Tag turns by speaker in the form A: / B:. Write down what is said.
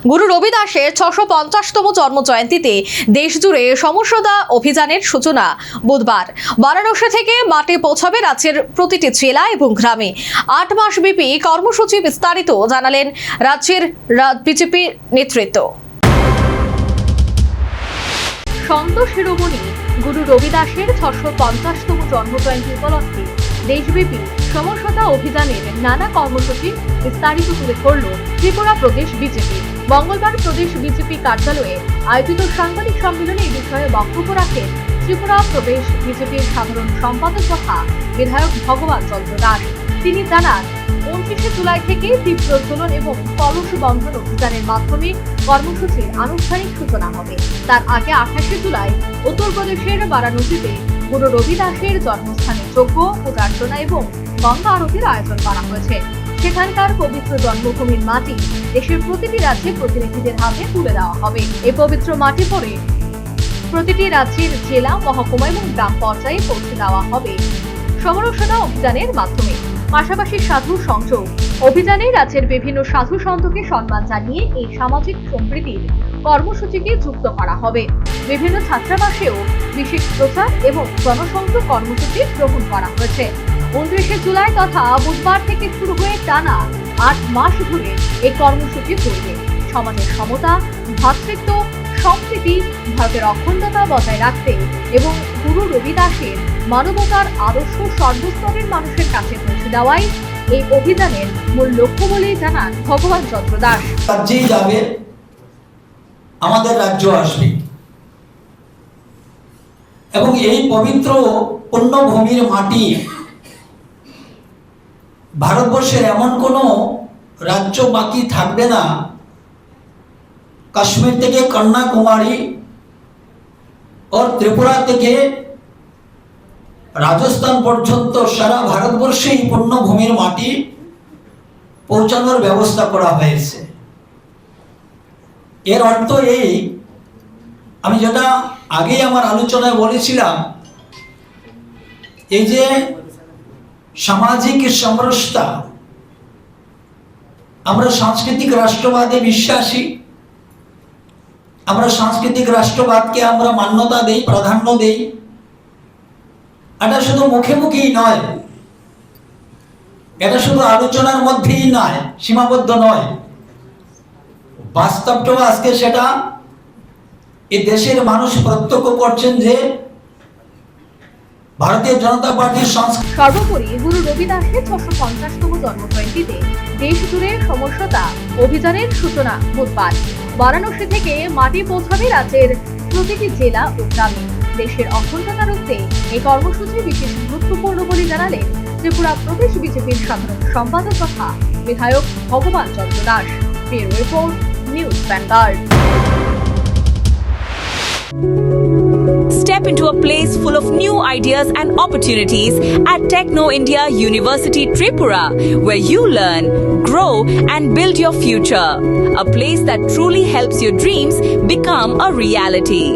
A: গুরু রবিদাসের 650তম জন্মজয়ন্তীতে দেশজুড়ে সমস্যতা অভিযানের সূচনা বুধবার। বারাণসী থেকে মাটি পৌঁছাবে রাজ্যের প্রতিটি জেলা এবং গ্রামে। 8 মাসব্যাপী কর্মসূচি বিস্তারিত জানালেন রাজ্যের বিজেপি নেতৃত্ব। সন্ত শিরোমণি গুরু রবিদাসের 650তম জন্মজয়ন্তী উপলক্ষে দেশব্যাপী সমস্যতা অভিযানের নানা কর্মসূচি বিস্তারিত তুলে ধরল ত্রিপুরা প্রদেশ বিজেপি। মঙ্গলবার প্রদেশ বিজেপি কার্যালয়ে আয়োজিত সাংবাদিক সম্মেলনে এই বিষয়ে বক্তব্য রাখেন ত্রিপুরা প্রদেশ বিজেপির সাধারণ সম্পাদক তথা বিধায়ক ভগবান চন্দ্র দাস। তিনি জানান, 29 জুলাই থেকে দীপ প্রজ্বলন এবং কলস বন্ধন অভিযানের মাধ্যমে কর্মসূচির আনুষ্ঠানিক সূচনা হবে। তার আগে 28 জুলাই উত্তরপ্রদেশের বারাণসীতে গুরু রবিদাসের জন্মস্থানে যজ্ঞ, পূজার্চনা এবং গঙ্গা আরতির আয়োজন করা হয়েছে। সেখানকার পবিত্র জন্মভূমির মাটি দেশের প্রতিটি রাজ্যে প্রতিনিধিদের হাতে তুলে দেওয়া হবে। এই পবিত্র মাটি পরে প্রতিটি রাজ্যের জেলা, মহকুমা এবং গ্রাম পর্যায়ে পৌঁছে দেওয়া হবে সমরসতা অভিযানের মাধ্যমে। পাশাপাশি সাধু সংযোগ অভিযানে রাজ্যের বিভিন্ন সাধু সন্তকে সম্মান জানিয়ে এই সামাজিক সম্প্রীতির কর্মসূচিকে যুক্ত করা হবে। বিভিন্ন ছাত্রাবাসেও বিশেষ প্রচার এবং জনসংযোগ কর্মসূচি গ্রহণ করা হয়েছে। 29 জুলাই তথা বুধবার থেকে শুরু হয়ে টানা 8 মাস ধরে এই কর্মসূচি চলবে। সমাজের সমতা, ভ্রাতৃত্ব, সম্প্রীতি, ভারতের অখণ্ডতা বজায় রাখতে এবং গুরু রবিদাসের মানবতার আদর্শ সর্বস্তরের মানুষের কাছে পৌঁছে দেওয়াই এই অভিযানের মূল লক্ষ্য বলেই জানান ভগবান চন্দ্র দাস।
B: রাজ্যেই যাবে, আমাদের রাজ্য আসবে এবং এই পবিত্র পুণ্যভূমির মাটি ভারতবর্ষের এমন কোনো রাজ্য বাকি থাকবে না, কাশ্মীর থেকে কন্যাকুমারী ও ত্রিপুরা থেকে রাজস্থান পর্যন্ত সারা ভারতবর্ষে এই পুণ্যভূমির মাটি পৌঁছানোর ব্যবস্থা করা হয়েছে। এর অর্থ এই, আমি যেটা আগে আমার আলোচনায় বলেছিলাম, এই যে সামাজিক সমরসতা, আমরা সাংস্কৃতিক রাষ্ট্রবাদে বিশ্বাসী, আমরা সাংস্কৃতিক রাষ্ট্রবাদকে আমরা মান্যতা দেই, প্রাধান্য দেই। এটা শুধু মুখে মুখেই নয়, এটা শুধু আলোচনার মধ্যেই নয়, সীমাবদ্ধ নয়, বাস্তবটাও আজকে সেটা এই দেশের মানুষ প্রত্যক্ষ করছেন যে ভারতীয় জনতা পার্টির
A: সর্বোপরি গুরু রবিদাসের 650তম জন্মজয়ন্তীতে দেশ জুড়ে সমস্যতা অভিযানের সূচনা বুধবার। বারাণসী থেকে মাটি পৌঁছাবে রাজ্যের প্রতিটি জেলা ও গ্রামে। দেশের অখণ্ডতা রক্ষে এই কর্মসূচি বিশেষ গুরুত্বপূর্ণ বলে জানালেন ত্রিপুরা প্রদেশ বিজেপির সাধারণ সম্পাদক তথা বিধায়ক Bhagaban Chandra Das. Bureau report, News Vanguard.
C: Step into a place full of new ideas and opportunities at Techno India University Tripura, where you learn, grow and build your future. A place that truly helps your dreams become a reality.